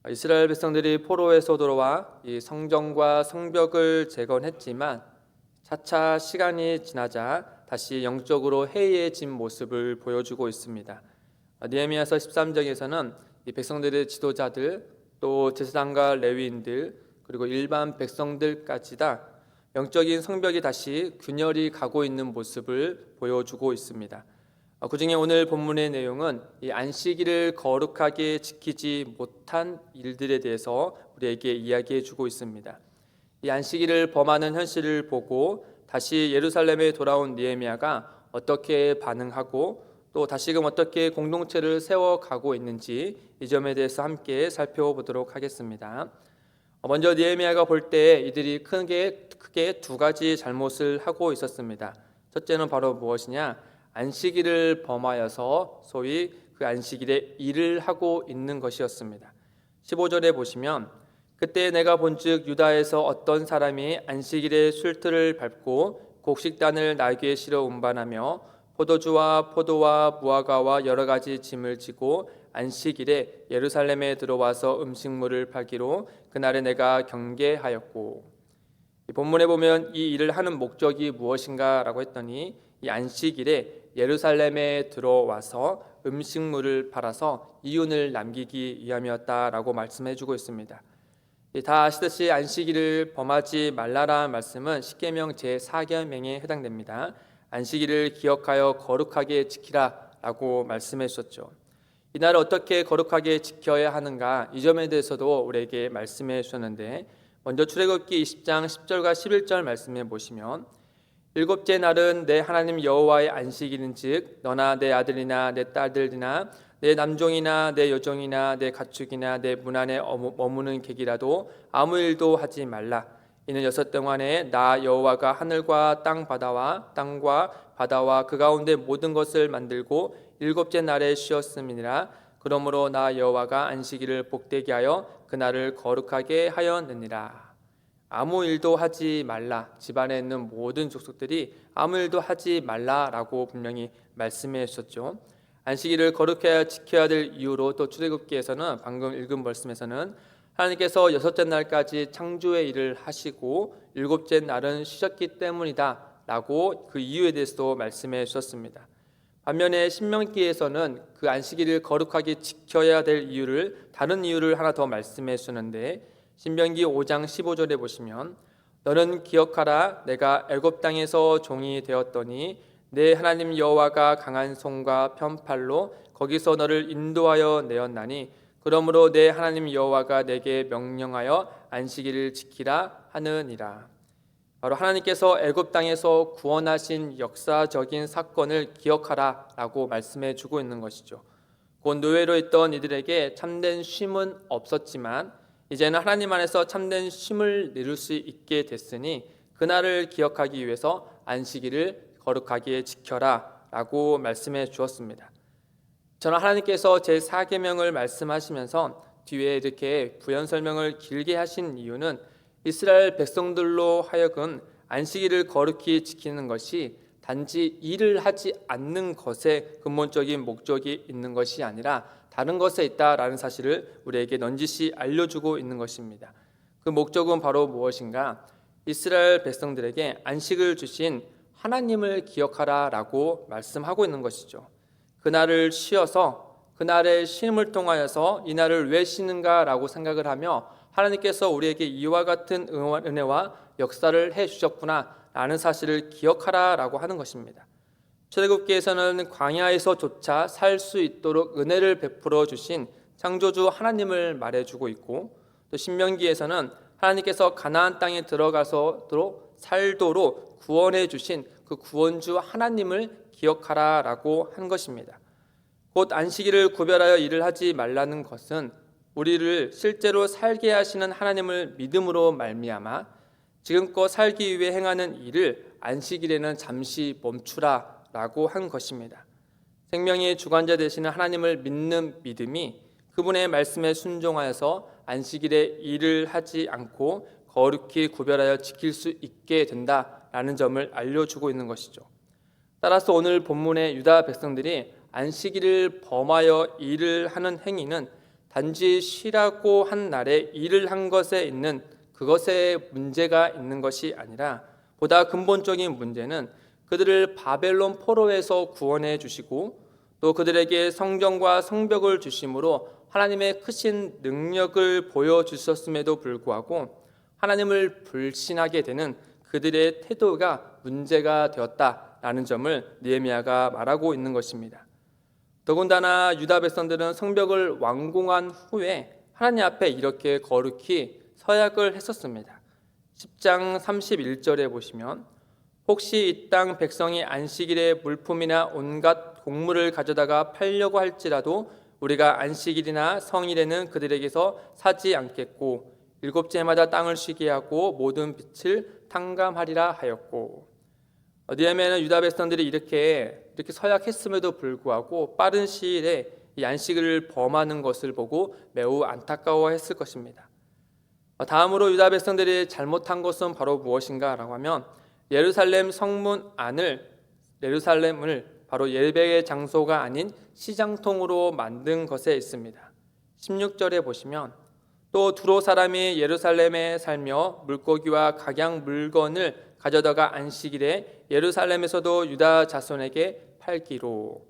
이스라엘 백성들이 포로에서 돌아와 이 성전과 성벽을 재건했지만 차차 시간이 지나자 다시 영적으로 해이해진 모습을 보여주고 있습니다. 느헤미야서 13장에서는 이 백성들의 지도자들, 또 제사장과 레위인들, 그리고 일반 백성들까지 다 영적인 성벽이 다시 균열이 가고 있는 모습을 보여주고 있습니다. 그중에 오늘 본문의 내용은 이 안식일을 거룩하게 지키지 못한 일들에 대해서 우리에게 이야기해 주고 있습니다. 이 안식일을 범하는 현실을 보고 다시 예루살렘에 돌아온 느헤미야가 어떻게 반응하고 또 다시금 어떻게 공동체를 세워가고 있는지 이 점에 대해서 함께 살펴보도록 하겠습니다. 먼저 느헤미야가 볼 때 이들이 크게 두 가지 잘못을 하고 있었습니다. 첫째는 바로 무엇이냐? 안식일을 범하여서 소위 그 안식일에 일을 하고 있는 것이었습니다. 15절에 보시면 그때 내가 본즉 유다에서 어떤 사람이 안식일에 술틀을 밟고 곡식단을 날개에 실어 운반하며 포도주와 포도와 무화과와 여러 가지 짐을 지고 안식일에 예루살렘에 들어와서 음식물을 팔기로 그날에 내가 경계하였고. 이 본문에 보면 이 일을 하는 목적이 무엇인가 라고 했더니 이 안식일에 예루살렘에 들어와서 음식물을 팔아서 이윤을 남기기 위함이었다라고 말씀해주고 있습니다. 다 아시듯이 안식일을 범하지 말라라는 말씀은 십계명 제4계명에 해당됩니다. 안식일을 기억하여 거룩하게 지키라라고 말씀해 주셨죠. 이날을 어떻게 거룩하게 지켜야 하는가, 이 점에 대해서도 우리에게 말씀해 주셨는데, 먼저 출애굽기 20장 10절과 11절 말씀해 보시면 일곱째 날은 내 하나님 여호와의 안식일인즉 너나 내 아들이나 내 딸들이나 내 남종이나 내 여종이나 내 가축이나 내 문 안에 머무는 객이라도 아무 일도 하지 말라. 이는 여섯 동안에 나 여호와가 하늘과 땅과 바다와 그 가운데 모든 것을 만들고 일곱째 날에 쉬었음이니라. 그러므로 나 여호와가 안식일을 복되게 하여 그날을 거룩하게 하였느니라. 아무 일도 하지 말라. 집안에 있는 모든 족속들이 아무 일도 하지 말라라고 분명히 말씀해 주셨죠. 안식일을 거룩해야 지켜야 될 이유로 또 출애굽기에서는 방금 읽은 말씀에서는 하나님께서 여섯째 날까지 창조의 일을 하시고 일곱째 날은 쉬셨기 때문이다 라고 그 이유에 대해서도 말씀해 주셨습니다. 반면에 신명기에서는 그 안식일을 거룩하게 지켜야 될 이유를 다른 이유를 하나 더 말씀해 주셨는데 신명기 5장 15절에 보시면 너는 기억하라 내가 애굽 땅에서 종이 되었더니 내 하나님 여호와가 강한 손과 편팔로 거기서 너를 인도하여 내었나니 그러므로 내 하나님 여호와가 내게 명령하여 안식일을 지키라 하느니라. 바로 하나님께서 애굽 땅에서 구원하신 역사적인 사건을 기억하라라고 말씀해 주고 있는 것이죠. 곧 노예로 있던 이들에게 참된 쉼은 없었지만 이제는 하나님 안에서 참된 쉼을 이룰 수 있게 됐으니 그날을 기억하기 위해서 안식일을 거룩하게 지켜라 라고 말씀해 주었습니다. 저는 하나님께서 제4계명을 말씀하시면서 뒤에 이렇게 부연 설명을 길게 하신 이유는 이스라엘 백성들로 하여금 안식일을 거룩히 지키는 것이 단지 일을 하지 않는 것에 근본적인 목적이 있는 것이 아니라 다른 것에 있다라는 사실을 우리에게 넌지시 알려주고 있는 것입니다. 그 목적은 바로 무엇인가? 이스라엘 백성들에게 안식을 주신 하나님을 기억하라라고 말씀하고 있는 것이죠. 그날을 쉬어서 그날의 쉼을 통하여서 이 날을 왜 쉬는가라고 생각을 하며 하나님께서 우리에게 이와 같은 은혜와 역사를 해주셨구나라는 사실을 기억하라라고 하는 것입니다. 출애굽기에서는 광야에서조차 살 수 있도록 은혜를 베풀어 주신 창조주 하나님을 말해주고 있고 또 신명기에서는 하나님께서 가나안 땅에 들어가서도 살도록 구원해 주신 그 구원주 하나님을 기억하라라고 한 것입니다. 곧 안식일을 구별하여 일을 하지 말라는 것은 우리를 실제로 살게 하시는 하나님을 믿음으로 말미암아 지금껏 살기 위해 행하는 일을 안식일에는 잠시 멈추라라고 한 것입니다. 생명의 주관자 되시는 하나님을 믿는 믿음이 그분의 말씀에 순종하여서 안식일에 일을 하지 않고 거룩히 구별하여 지킬 수 있게 된다라는 점을 알려주고 있는 것이죠. 따라서 오늘 본문의 유다 백성들이 안식일을 범하여 일을 하는 행위는 단지 쉬라고 한 날에 일을 한 것에 있는 그것에 문제가 있는 것이 아니라 보다 근본적인 문제는 그들을 바벨론 포로에서 구원해 주시고 또 그들에게 성전과 성벽을 주심으로 하나님의 크신 능력을 보여주셨음에도 불구하고 하나님을 불신하게 되는 그들의 태도가 문제가 되었다라는 점을 느헤미야가 말하고 있는 것입니다. 더군다나 유다 백성들은 성벽을 완공한 후에 하나님 앞에 이렇게 거룩히 서약을 했었습니다. 10장 31절에 보시면 혹시 이 땅 백성이 안식일에 물품이나 온갖 곡물을 가져다가 팔려고 할지라도 우리가 안식일이나 성일에는 그들에게서 사지 않겠고 일곱째 해마다 땅을 쉬게 하고 모든 빛을 탕감하리라 하였고, 느헤미야는 유다 백성들이 이렇게 서약했음에도 불구하고 빠른 시일에 이 안식일을 범하는 것을 보고 매우 안타까워했을 것입니다. 다음으로 유다 백성들이 잘못한 것은 바로 무엇인가라고 하면 예루살렘 성문 안을 예루살렘을 바로 예배의 장소가 아닌 시장통으로 만든 것에 있습니다. 16절에 보시면 또 두로 사람이 예루살렘에 살며 물고기와 각양 물건을 가져다가 안식일에 예루살렘에서도 유다 자손에게 팔기로.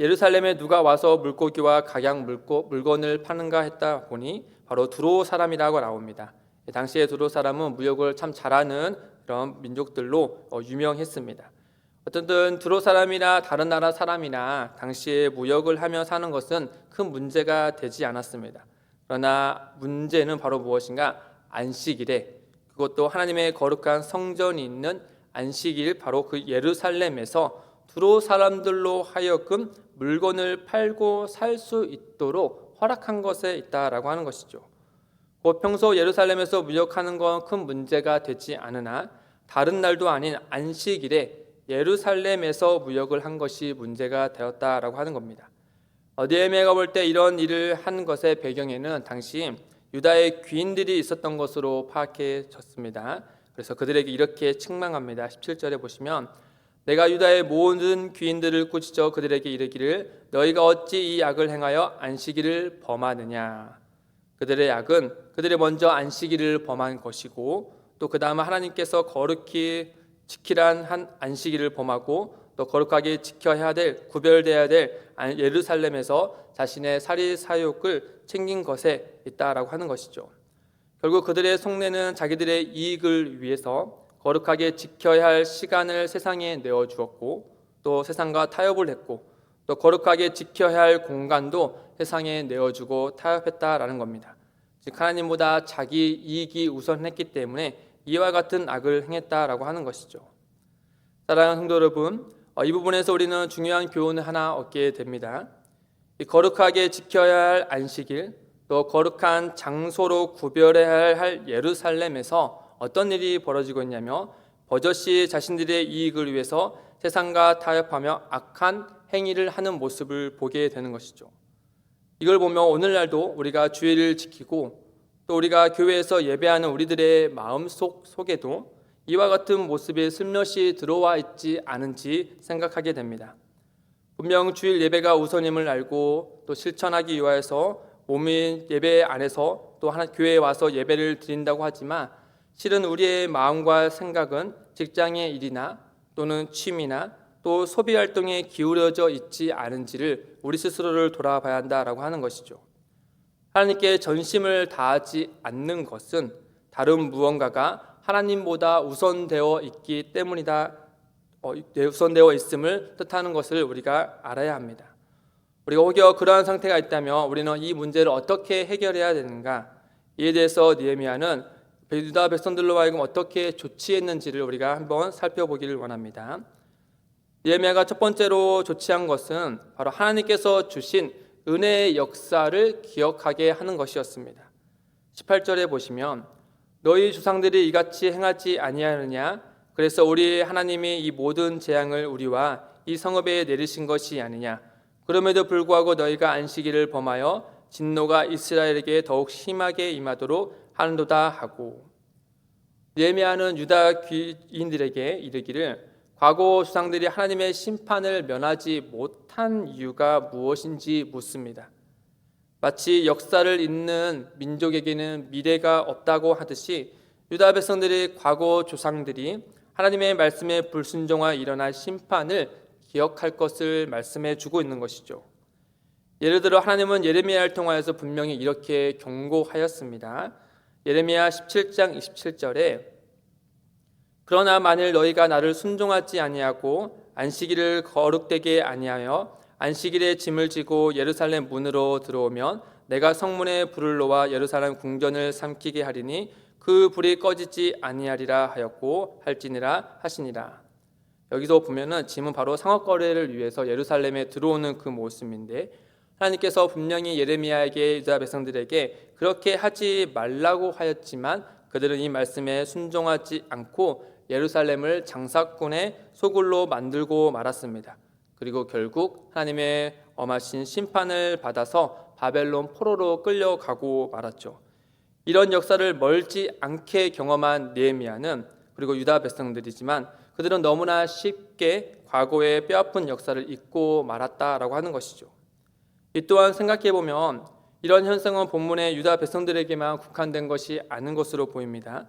예루살렘에 누가 와서 물고기와 각양 물건을 파는가 했다 보니 바로 두로 사람이라고 나옵니다. 당시에 두로 사람은 무역을 참 잘하는 그런 민족들로 유명했습니다. 어쨌든 두로 사람이나 다른 나라 사람이나 당시에 무역을 하며 사는 것은 큰 문제가 되지 않았습니다. 그러나 문제는 바로 무엇인가? 안식일에, 그것도 하나님의 거룩한 성전이 있는 안식일, 바로 그 예루살렘에서 두로 사람들로 하여금 물건을 팔고 살 수 있도록 허락한 것에 있다라고 하는 것이죠. 평소 예루살렘에서 무역하는 건 큰 문제가 되지 않으나 다른 날도 아닌 안식일에 예루살렘에서 무역을 한 것이 문제가 되었다라고 하는 겁니다. 느헤미야가 볼 때 이런 일을 한 것의 배경에는 당시 유다의 귀인들이 있었던 것으로 파악해졌습니다. 그래서 그들에게 이렇게 책망합니다. 17절에 보시면 내가 유다의 모든 귀인들을 꾸짖어 그들에게 이르기를 너희가 어찌 이 악을 행하여 안식일을 범하느냐. 그들의 악은 그들이 먼저 안식일을 범한 것이고 또 그 다음 하나님께서 거룩히 지키란 한 안식일을 범하고 또 거룩하게 지켜야 될, 구별되어야 될 예루살렘에서 자신의 사리사욕을 챙긴 것에 있다라고 하는 것이죠. 결국 그들의 속내는 자기들의 이익을 위해서 거룩하게 지켜야 할 시간을 세상에 내어주었고 또 세상과 타협을 했고 또 거룩하게 지켜야 할 공간도 세상에 내어주고 타협했다라는 겁니다. 즉 하나님보다 자기 이익이 우선했기 때문에 이와 같은 악을 행했다라고 하는 것이죠. 사랑하는 성도 여러분, 이 부분에서 우리는 중요한 교훈을 하나 얻게 됩니다. 이 거룩하게 지켜야 할 안식일, 또 거룩한 장소로 구별해야 할 예루살렘에서 어떤 일이 벌어지고 있냐며 버젓이 자신들의 이익을 위해서 세상과 타협하며 악한 행위를 하는 모습을 보게 되는 것이죠. 이걸 보면 오늘날도 우리가 주일을 지키고 또 우리가 교회에서 예배하는 우리들의 마음속 속에도 이와 같은 모습이 슬며시 들어와 있지 않은지 생각하게 됩니다. 분명 주일 예배가 우선임을 알고 또 실천하기 위하여서 몸이 예배 안에서 또 교회에 와서 예배를 드린다고 하지만 실은 우리의 마음과 생각은 직장의 일이나 또는 취미나 또 소비 활동에 기울여져 있지 않은지를 우리 스스로를 돌아봐야 한다라고 하는 것이죠. 하나님께 전심을 다하지 않는 것은 다른 무언가가 하나님보다 우선되어 있기 때문이다. 우선되어 있음을 뜻하는 것을 우리가 알아야 합니다. 우리가 혹여 그러한 상태가 있다면 우리는 이 문제를 어떻게 해결해야 되는가? 이에 대해서 느헤미야는 유다 백성들로 하여금 어떻게 조치했는지를 우리가 한번 살펴보기를 원합니다. 느헤미야가 첫 번째로 조치한 것은 바로 하나님께서 주신 은혜의 역사를 기억하게 하는 것이었습니다. 18절에 보시면 너희 조상들이 이같이 행하지 아니하느냐? 그래서 우리 하나님이 이 모든 재앙을 우리와 이 성읍에 내리신 것이 아니냐? 그럼에도 불구하고 너희가 안식일을 범하여 진노가 이스라엘에게 더욱 심하게 임하도록 하는도다 하고, 느헤미야는 유다 귀인들에게 이르기를 과거 조상들이 하나님의 심판을 면하지 못한 이유가 무엇인지 묻습니다. 마치 역사를 잇는 민족에게는 미래가 없다고 하듯이 유다 백성들의 과거 조상들이 하나님의 말씀에 불순종하여 일어날 심판을 기억할 것을 말씀해 주고 있는 것이죠. 예를 들어 하나님은 예레미야를 통하여서 분명히 이렇게 경고하였습니다. 예레미야 17장 27절에 그러나 만일 너희가 나를 순종하지 아니하고 안식일을 거룩되게 아니하여 안식일에 짐을 지고 예루살렘 문으로 들어오면 내가 성문에 불을 놓아 예루살렘 궁전을 삼키게 하리니 그 불이 꺼지지 아니하리라 하였고 할지니라 하시니라. 여기서 보면은 짐은 바로 상업거래를 위해서 예루살렘에 들어오는 그 모습인데 하나님께서 분명히 예레미야에게 유다 백성들에게 그렇게 하지 말라고 하였지만 그들은 이 말씀에 순종하지 않고 예루살렘을 장사꾼의 소굴로 만들고 말았습니다. 그리고 결국 하나님의 엄하신 심판을 받아서 바벨론 포로로 끌려가고 말았죠. 이런 역사를 멀지 않게 경험한 느헤미야는 그리고 유다 백성들이지만 그들은 너무나 쉽게 과거의 뼈아픈 역사를 잊고 말았다라고 하는 것이죠. 이 또한 생각해보면 이런 현상은 본문의 유다 백성들에게만 국한된 것이 아닌 것으로 보입니다.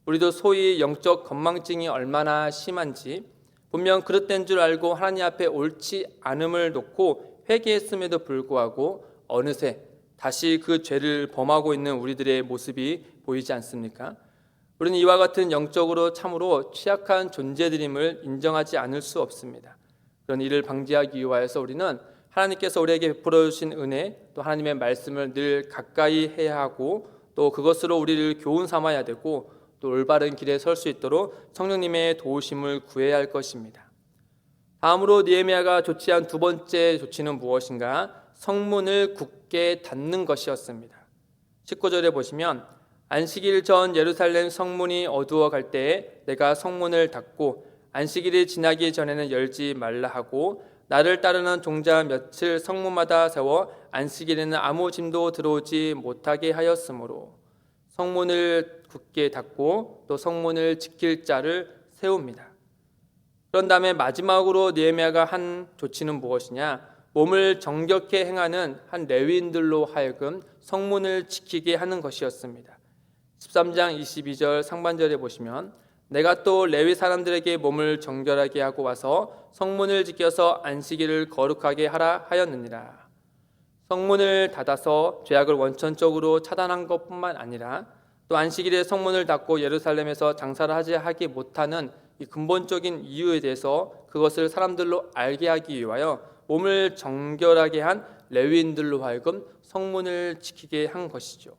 우리도 소위 영적 건망증이 얼마나 심한지 분명 그릇된 줄 알고 하나님 앞에 옳지 않음을 놓고 회개했음에도 불구하고 어느새 다시 그 죄를 범하고 있는 우리들의 모습이 보이지 않습니까? 우리는 이와 같은 영적으로 참으로 취약한 존재들임을 인정하지 않을 수 없습니다. 그런 일을 방지하기 위하여서 우리는 하나님께서 우리에게 베풀어 주신 은혜 또 하나님의 말씀을 늘 가까이 해야 하고 또 그것으로 우리를 교훈 삼아야 되고 또 올바른 길에 설 수 있도록 성령님의 도우심을 구해야 할 것입니다. 다음으로 느헤미야가 조치한 두 번째 조치는 무엇인가? 성문을 굳게 닫는 것이었습니다. 19절에 보시면 안식일 전 예루살렘 성문이 어두워 갈 때에 내가 성문을 닫고 안식일이 지나기 전에는 열지 말라 하고 나를 따르는 종자 며칠 성문마다 세워 안식일에는 아무 짐도 들어오지 못하게 하였으므로 성문을 굳게 닫고 또 성문을 지킬 자를 세웁니다. 그런 다음에 마지막으로 느헤미야가 한 조치는 무엇이냐? 몸을 정결케 행하는 한 레위인들로 하여금 성문을 지키게 하는 것이었습니다. 13장 22절 상반절에 보시면 내가 또 레위 사람들에게 몸을 정결하게 하고 와서 성문을 지켜서 안식일을 거룩하게 하라 하였느니라. 성문을 닫아서 죄악을 원천적으로 차단한 것뿐만 아니라 또 안식일에 성문을 닫고 예루살렘에서 장사를 하지 못하는 이 근본적인 이유에 대해서 그것을 사람들로 알게 하기 위하여 몸을 정결하게 한 레위인들로 하여금 성문을 지키게 한 것이죠.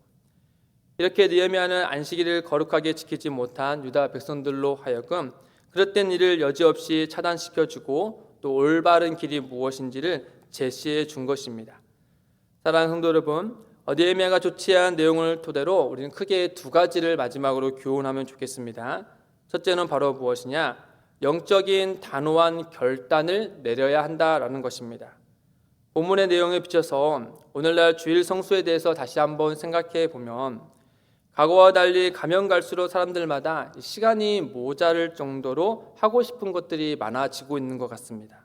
이렇게 느헤미야는 안식일을 거룩하게 지키지 못한 유다 백성들로 하여금 그릇된 일을 여지없이 차단시켜주고 또 올바른 길이 무엇인지를 제시해 준 것입니다. 사랑하는 성도 여러분, 느헤미야가 조치한 내용을 토대로 우리는 크게 두 가지를 마지막으로 교훈하면 좋겠습니다. 첫째는 바로 무엇이냐? 영적인 단호한 결단을 내려야 한다라는 것입니다. 본문의 내용에 비춰서 오늘날 주일 성수에 대해서 다시 한번 생각해 보면 과거와 달리 가면 갈수록 사람들마다 시간이 모자랄 정도로 하고 싶은 것들이 많아지고 있는 것 같습니다.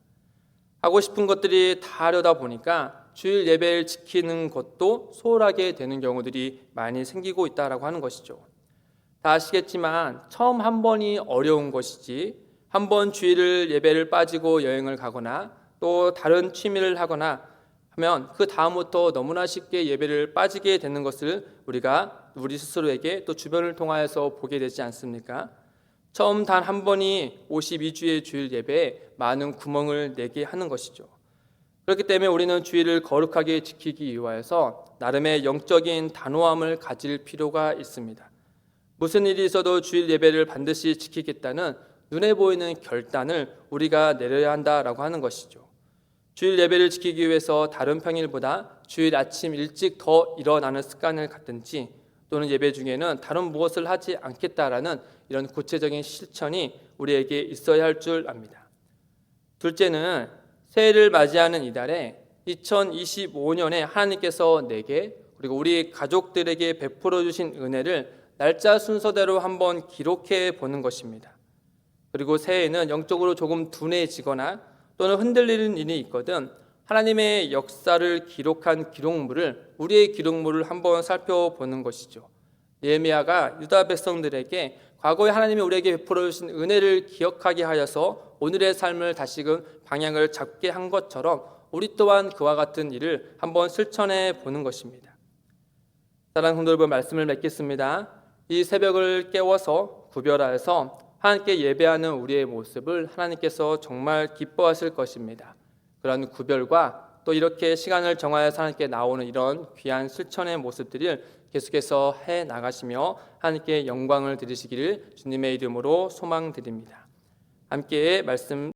하고 싶은 것들이 다 하려다 보니까 주일 예배를 지키는 것도 소홀하게 되는 경우들이 많이 생기고 있다라고 하는 것이죠. 다 아시겠지만 처음 한 번이 어려운 것이지 한 번 주일을 예배를 빠지고 여행을 가거나 또 다른 취미를 하거나 하면 그 다음부터 너무나 쉽게 예배를 빠지게 되는 것을 우리가 우리 스스로에게 또 주변을 통하여서 보게 되지 않습니까? 처음 단 한 번이 52주의 주일 예배에 많은 구멍을 내게 하는 것이죠. 그렇기 때문에 우리는 주일을 거룩하게 지키기 위하여서 나름의 영적인 단호함을 가질 필요가 있습니다. 무슨 일이 있어도 주일 예배를 반드시 지키겠다는 눈에 보이는 결단을 우리가 내려야 한다라고 하는 것이죠. 주일 예배를 지키기 위해서 다른 평일보다 주일 아침 일찍 더 일어나는 습관을 갖든지 또는 예배 중에는 다른 무엇을 하지 않겠다라는 이런 구체적인 실천이 우리에게 있어야 할 줄 압니다. 둘째는 새해를 맞이하는 이달에 2025년에 하나님께서 내게 그리고 우리 가족들에게 베풀어 주신 은혜를 날짜 순서대로 한번 기록해 보는 것입니다. 그리고 새해에는 영적으로 조금 둔해지거나 또는 흔들리는 일이 있거든 하나님의 역사를 기록한 기록물을 우리의 기록물을 한번 살펴보는 것이죠. 느헤미야가 유다 백성들에게 과거에 하나님이 우리에게 베풀어 주신 은혜를 기억하게 하여서 오늘의 삶을 다시금 방향을 잡게 한 것처럼 우리 또한 그와 같은 일을 한번 실천해 보는 것입니다. 사랑하는 성도 여러분, 말씀을 맺겠습니다. 이 새벽을 깨워서 구별하여서 하나님께 예배하는 우리의 모습을 하나님께서 정말 기뻐하실 것입니다. 그런 구별과 또 이렇게 시간을 정하여서 하나님께 나오는 이런 귀한 실천의 모습들을 계속해서 해 나가시며 하나님께 영광을 드리시기를 주님의 이름으로 소망드립니다. 함께 말씀